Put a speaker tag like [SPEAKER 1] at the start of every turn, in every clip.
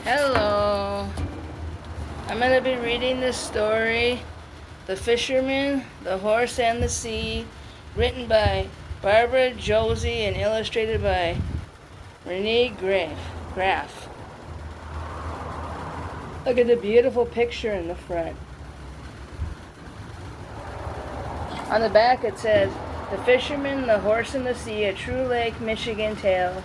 [SPEAKER 1] Hello. I'm going to be reading this story, The Fisherman, the Horse, and the Sea, written by Barbara Josie and illustrated by Renee Graff. Look at the beautiful picture in the front. On the back it says, The Fisherman, the Horse, and the Sea, a true Lake Michigan tale.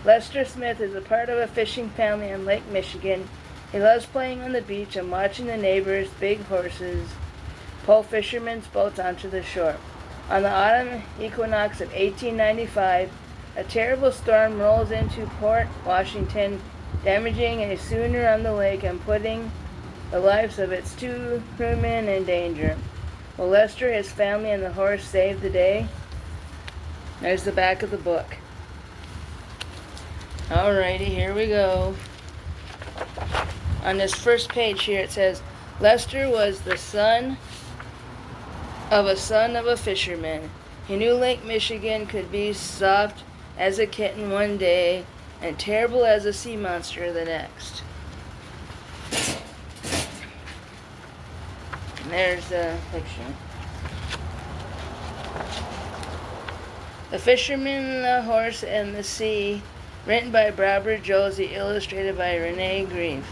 [SPEAKER 1] Lester Smith is a part of a fishing family on Lake Michigan. He loves playing on the beach and watching the neighbors' big horses pull fishermen's boats onto the shore. On the autumn equinox of 1895, a terrible storm rolls into Port Washington, damaging a schooner on the lake and putting the lives of its two crewmen in danger. Will Lester, his family, and the horse save the day? There's the back of the book. Alrighty, here we go. On this first page here it says, Lester was the son of a fisherman. He knew Lake Michigan could be soft as a kitten one day and terrible as a sea monster the next. And there's the picture. The Fisherman, the Horse, and the Sea, written by Barbara Josie, illustrated by Renee Graff.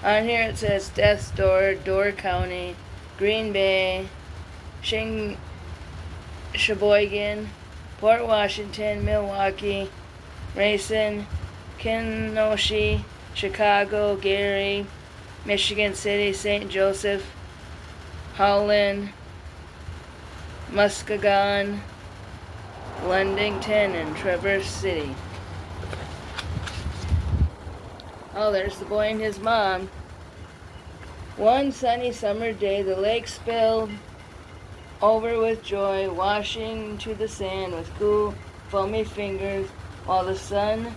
[SPEAKER 1] On here it says Death's Door, Door County, Green Bay, Sheboygan, Port Washington, Milwaukee, Racine, Kenosha, Chicago, Gary, Michigan City, St. Joseph, Howland, Muskegon, Ludington, and Traverse City. Oh, there's the boy and his mom. One sunny summer day, the lake spilled over with joy, washing to the sand with cool, foamy fingers, while the sun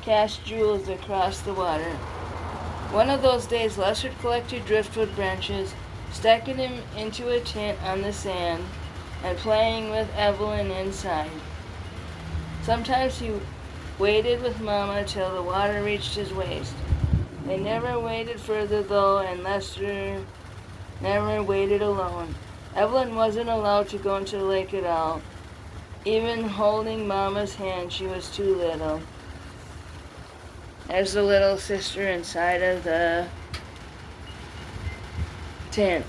[SPEAKER 1] cast jewels across the water. One of those days, Lester collected driftwood branches, stacking them into a tent on the sand, and playing with Evelyn inside. Sometimes he waded with Mama till the water reached his waist. They never waded further though, and Lester never waded alone. Evelyn wasn't allowed to go into the lake at all. Even holding Mama's hand, she was too little. There's the little sister inside of the tent.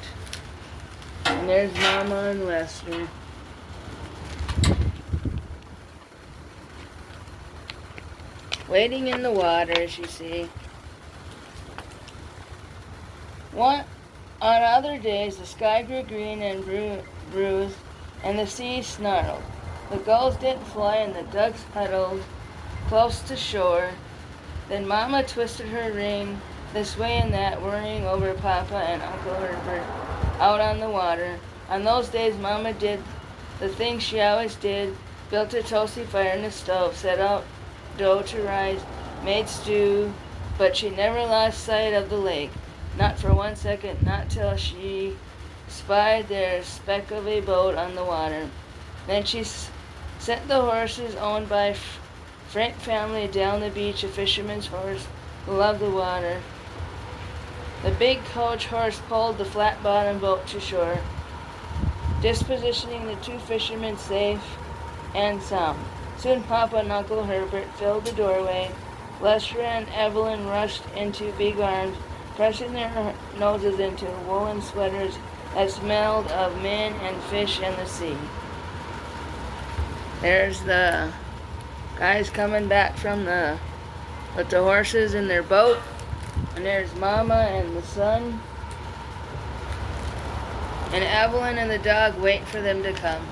[SPEAKER 1] And there's Mama and Lester. Wading in the water, as you see. On other days, the sky grew green and bruised, and the sea snarled. The gulls didn't fly, and the ducks huddled close to shore. Then Mama twisted her ring this way and that, worrying over Papa and Uncle Herbert out on the water. On those days, Mama did the thing she always did, built a toasty fire in the stove, set out dough to rise, made stew, but she never lost sight of the lake. Not for 1 second, not till she spied their speck of a boat on the water. Then she sent the horses owned by Frank family down the beach, a fisherman's horse who loved the water. The big coach horse pulled the flat-bottomed boat to shore, dispositioning the two fishermen safe and sound. Soon Papa and Uncle Herbert filled the doorway. Lester and Evelyn rushed into big arms, pressing their noses into woolen sweaters that smelled of men and fish and the sea. There's the guys coming back with the horses in their boat. And there's Mama and the son. And Evelyn and the dog wait for them to come.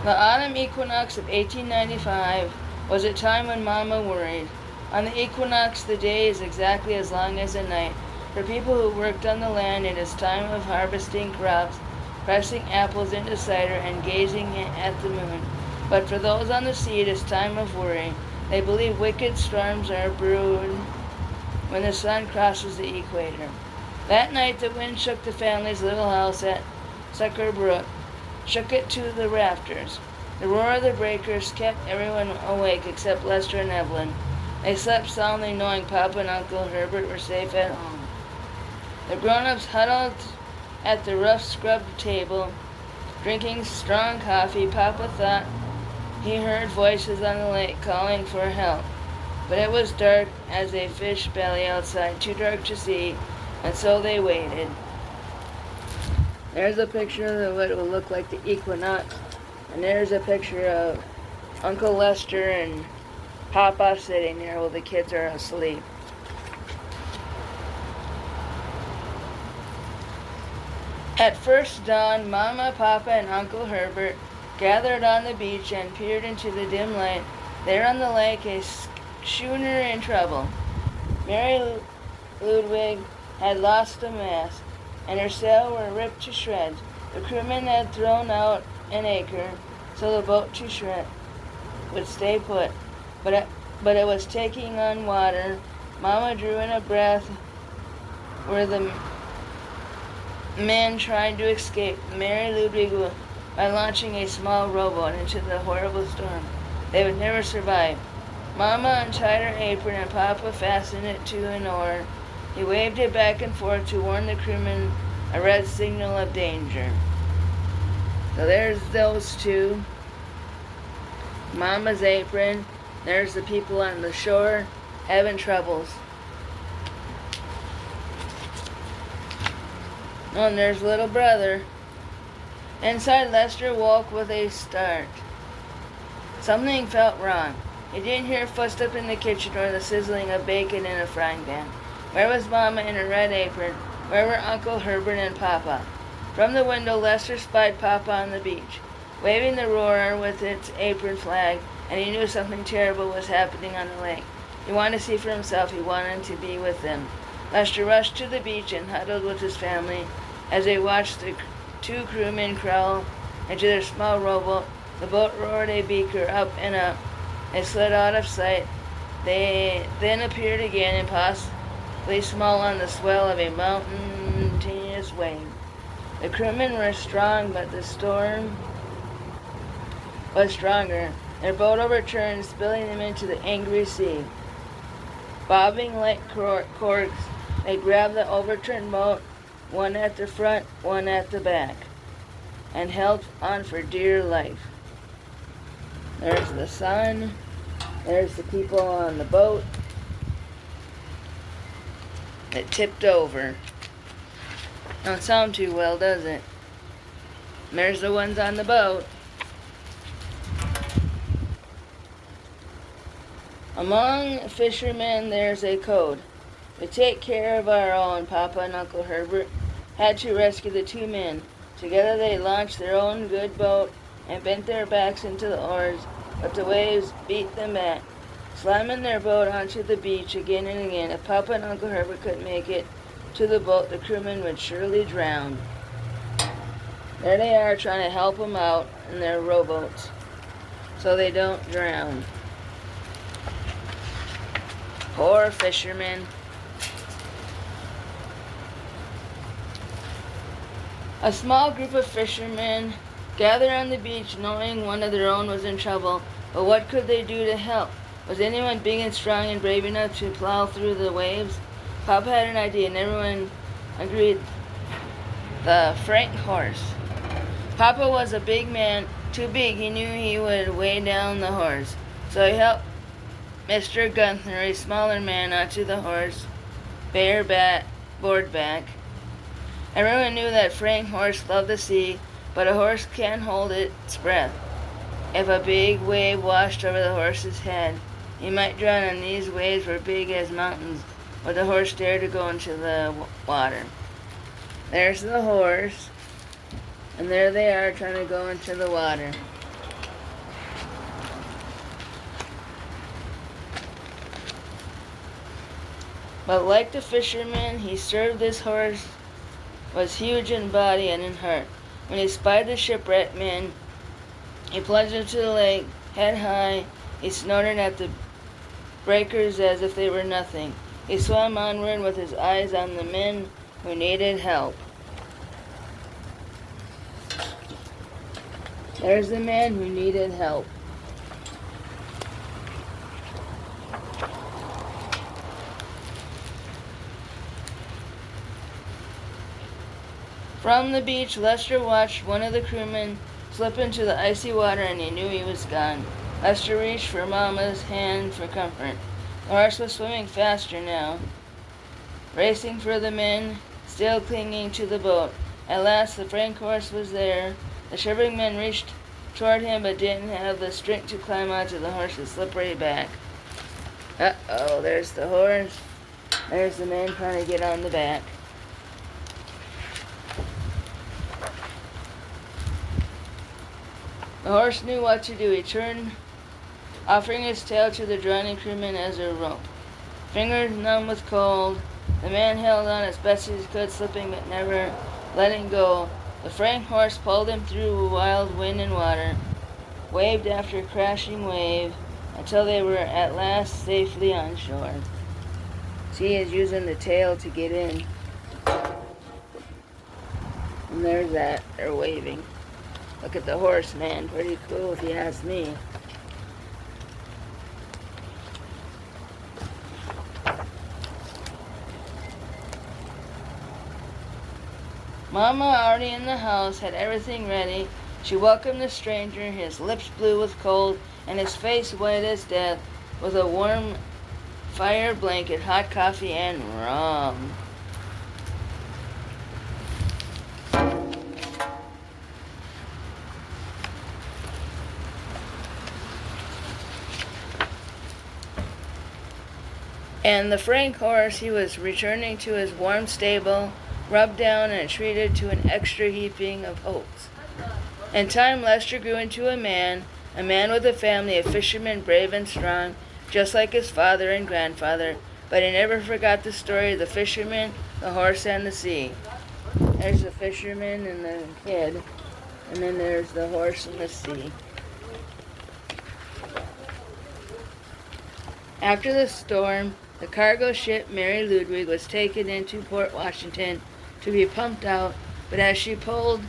[SPEAKER 1] The autumn equinox of 1895 was a time when Mama worried. On the equinox, the day is exactly as long as the night. For people who worked on the land, it is time of harvesting crops, pressing apples into cider, and gazing at the moon. But for those on the sea, it is time of worry. They believe wicked storms are brewed when the sun crosses the equator. That night, the wind shook the family's little house at Sucker Brook, shook it to the rafters. The roar of the breakers kept everyone awake except Lester and Evelyn. They slept soundly knowing Papa and Uncle Herbert were safe at home. The grown-ups huddled at the rough scrubbed table, drinking strong coffee. Papa thought he heard voices on the lake calling for help, but it was dark as a fish belly outside, too dark to see, and so they waited. There's a picture of what it will look like the equinox, and there's a picture of Uncle Lester and Papa sitting there while the kids are asleep. At first dawn, Mama, Papa, and Uncle Herbert gathered on the beach and peered into the dim light. There on the lake, a schooner in trouble. Mary Ludwig had lost a mast, and her sail were ripped to shreds. The crewmen had thrown out an anchor, so the boat would stay put. But it was taking on water. Mama drew in a breath where the men tried to escape. Mary Ludwig by launching a small rowboat into the horrible storm. They would never survive. Mama untied her apron and Papa fastened it to an oar. He waved it back and forth to warn the crewmen a red signal of danger. So there's those two. Mama's apron. There's the people on the shore having troubles. Oh, and there's little brother. Inside, Lester woke with a start. Something felt wrong. He didn't hear footsteps in the kitchen or the sizzling of bacon in a frying pan. Where was Mama in her red apron? Where were Uncle Herbert and Papa? From the window, Lester spied Papa on the beach, waving the roar with its apron flag, and he knew something terrible was happening on the lake. He wanted to see for himself. He wanted to be with them. Lester rushed to the beach and huddled with his family as they watched the two crewmen crawl into their small rowboat. The boat roared a beaker up and up. It slid out of sight. They then appeared again, impossibly small on the swell of a mountainous wave. The crewmen were strong, but the storm was stronger. Their boat overturned, spilling them into the angry sea. Bobbing like corks, they grabbed the overturned boat, one at the front, one at the back, and held on for dear life. There's the sun. There's the people on the boat. It tipped over. Don't sound too well, does it? And there's the ones on the boat. Among fishermen, there's a code. To take care of our own, Papa and Uncle Herbert had to rescue the two men. Together they launched their own good boat and bent their backs into the oars, but the waves beat them back, slamming their boat onto the beach again and again. If Papa and Uncle Herbert couldn't make it to the boat, the crewmen would surely drown. There they are trying to help them out in their rowboats so they don't drown. Poor fishermen. A small group of fishermen gathered on the beach, knowing one of their own was in trouble. But what could they do to help? Was anyone big and strong and brave enough to plow through the waves? Papa had an idea, and everyone agreed. The Frank horse. Papa was a big man, too big. He knew he would weigh down the horse. So he helped Mr. Gunther, a smaller man, onto the horse, board back. Everyone knew that Frank horse loved the sea, but a horse can't hold its breath. If a big wave washed over the horse's head, he might drown, and these waves were big as mountains. Would the horse dare to go into the water? There's the horse, and there they are trying to go into the water. But like the fisherman, he served. This horse was huge in body and in heart. When he spied the shipwrecked men, he plunged into the lake, head high. He snorted at the breakers as if they were nothing. He swam onward with his eyes on the men who needed help. There's the man who needed help. From the beach, Lester watched one of the crewmen slip into the icy water and he knew he was gone. Lester reached for Mama's hand for comfort. The horse was swimming faster now, racing for the men still clinging to the boat. At last the Frank horse was there. The shivering men reached toward him but didn't have the strength to climb onto the horse's slippery back. Uh-oh, there's the horse. There's the man trying to get on the back. The horse knew what to do. He turned, offering his tail to the drowning crewman as a rope. Fingers numb with cold, the man held on as best as he could, slipping but never letting go. The Frank horse pulled him through wild wind and water, wave after crashing wave, until they were at last safely on shore. See, he's using the tail to get in. And there's that. They're waving. Look at the horse, man. Pretty cool if you ask me. Mama, already in the house, had everything ready. She welcomed the stranger, his lips blue with cold and his face white as death, with a warm fire blanket, hot coffee, and rum. And the Frank horse, he was returning to his warm stable, rubbed down and treated to an extra heaping of oats. In time, Lester grew into a man with a family, a fisherman, brave and strong, just like his father and grandfather, but he never forgot the story of the fisherman, the horse, and the sea. There's the fisherman and the kid, and then there's the horse and the sea. After the storm, the cargo ship Mary Ludwig was taken into Port Washington to be pumped out, but as she pulled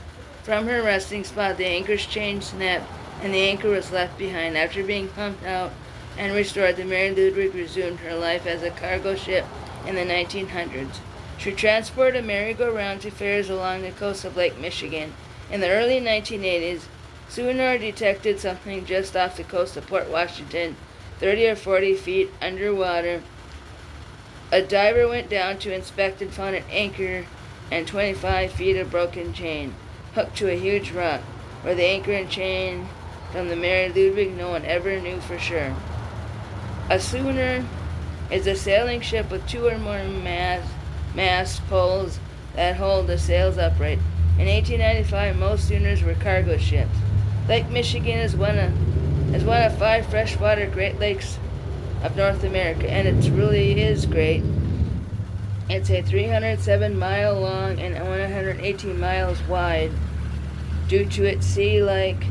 [SPEAKER 1] from her resting spot, the anchor's chain snapped and the anchor was left behind. After being pumped out and restored, the Mary Ludwig resumed her life as a cargo ship in the 1900s. She transported merry-go-round to fairs along the coast of Lake Michigan. In the early 1980s, sonar detected something just off the coast of Port Washington, 30 or 40 feet underwater. A diver went down to inspect and found an anchor and 25 feet of broken chain, hooked to a huge rock. Where the anchor and chain from the Mary Ludwig, no one ever knew for sure. A schooner is a sailing ship with two or more mast poles that hold the sails upright. In 1895, most schooners were cargo ships. Lake Michigan is one of 5 freshwater Great Lakes of North America, and it really is great. It's a 307-mile long and 118 miles wide due to its sea-like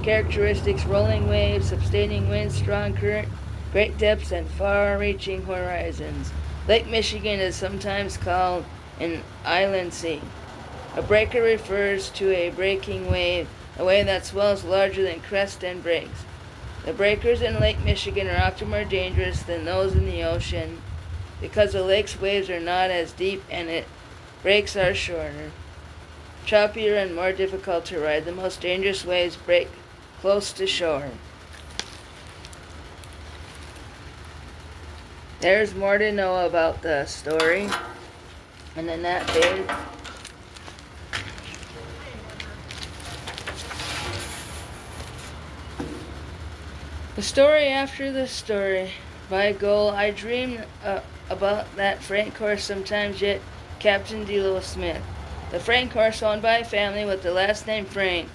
[SPEAKER 1] characteristics, rolling waves, sustaining winds, strong current, great depths, and far-reaching horizons. Lake Michigan is sometimes called an island sea. A breaker refers to a breaking wave, a wave that swells larger than crest and breaks. The breakers in Lake Michigan are often more dangerous than those in the ocean because the lake's waves are not as deep and its breaks are shorter, choppier, and more difficult to ride. The most dangerous waves break close to shore. There's more to know about the story. And then that page. The story after the story. By Goal, I dream about that Frank horse sometimes, yet Captain D. Smith. The Frank horse, owned by a family with the last name Frank,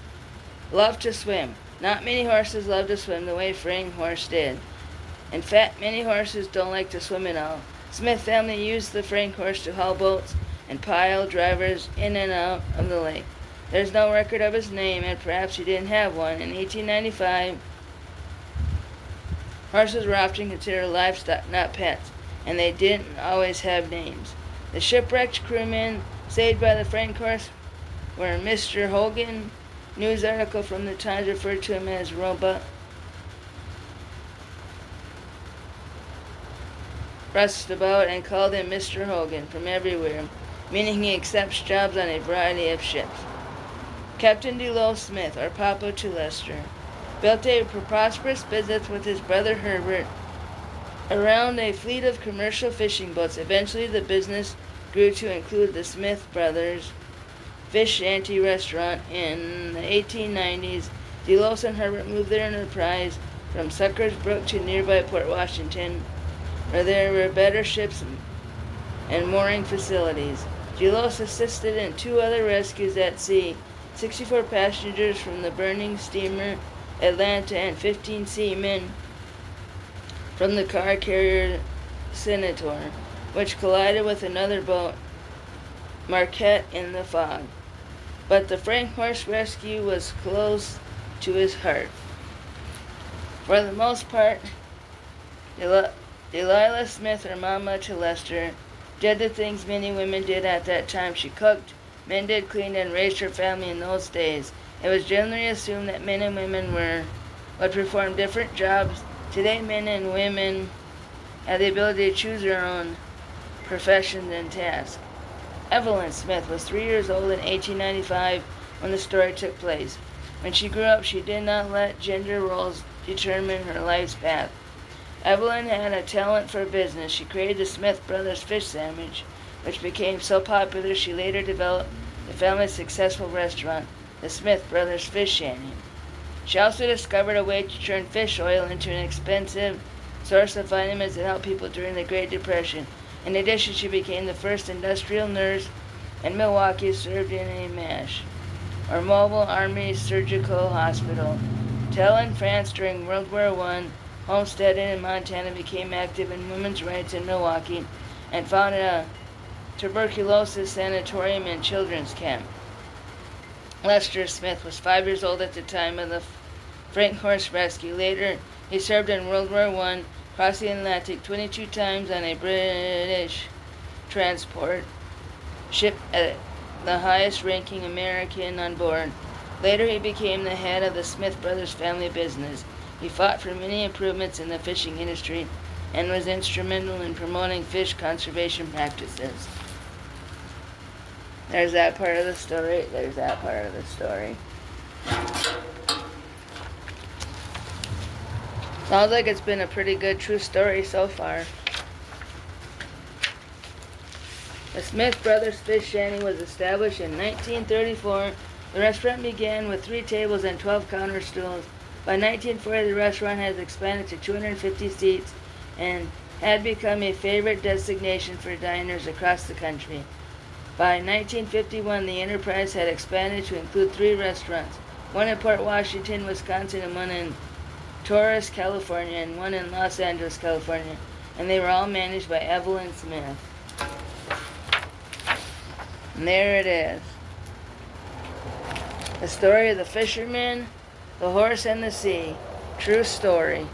[SPEAKER 1] loved to swim. Not many horses love to swim the way Frank horse did. In fact, many horses don't like to swim at all. Smith family used the Frank horse to haul boats and pile drivers in and out of the lake. There's no record of his name, and perhaps he didn't have one. In 1895, horses were often considered livestock, not pets, and they didn't always have names. The shipwrecked crewmen saved by the Frank horse were Mr. Hogan, news article from the Times referred to him as Robot Rustabout and called him Mr. Hogan from everywhere, meaning he accepts jobs on a variety of ships. Captain Delos Smith, or Papa to Lester, built a prosperous business with his brother Herbert around a fleet of commercial fishing boats. Eventually, the business grew to include the Smith Brothers Fish Shanty restaurant. In the 1890s, Delos and Herbert moved their enterprise from Suckers Brook to nearby Port Washington, where there were better ships and mooring facilities. Delos assisted in 2 other rescues at sea, 64 passengers from the burning steamer Atlanta and 15 seamen from the car carrier Senator, which collided with another boat, Marquette, in the fog. But the Frank Horse rescue was close to his heart. For the most part, Delilah Smith, her mama to Lester, did the things many women did at that time. She cooked, mended, cleaned, and raised her family in those days. It was generally assumed that men and women would perform different jobs. Today, men and women have the ability to choose their own professions and tasks. Evelyn Smith was 3 years old in 1895 when the story took place. When she grew up, she did not let gender roles determine her life's path. Evelyn had a talent for business. She created the Smith Brothers fish sandwich, which became so popular she later developed the family's successful restaurant, the Smith Brothers Fish Shanty. She also discovered a way to turn fish oil into an expensive source of vitamins that helped people during the Great Depression. In addition, she became the first industrial nurse in Milwaukee, served in a MASH, or Mobile Army Surgical Hospital. Till in France during World War I, homesteaded in Montana, became active in women's rights in Milwaukee, and founded a tuberculosis sanatorium and children's camp. Lester Smith was 5 years old at the time of the Frank Horse rescue. Later, he served in World War I, crossing the Atlantic 22 times on a British transport ship, the highest-ranking American on board. Later, he became the head of the Smith Brothers family business. He fought for many improvements in the fishing industry and was instrumental in promoting fish conservation practices. There's that part of the story. There's that part of the story. Sounds like it's been a pretty good true story so far. The Smith Brothers Fish Shanty was established in 1934. The restaurant began with 3 tables and 12 counter stools. By 1940, the restaurant has expanded to 250 seats and had become a favorite destination for diners across the country. By 1951, the enterprise had expanded to include 3 restaurants, one in Port Washington, Wisconsin, and one in Torrance, California, and one in Los Angeles, California, and they were all managed by Evelyn Smith. And there it is. The story of the fisherman, the horse, and the sea. True story.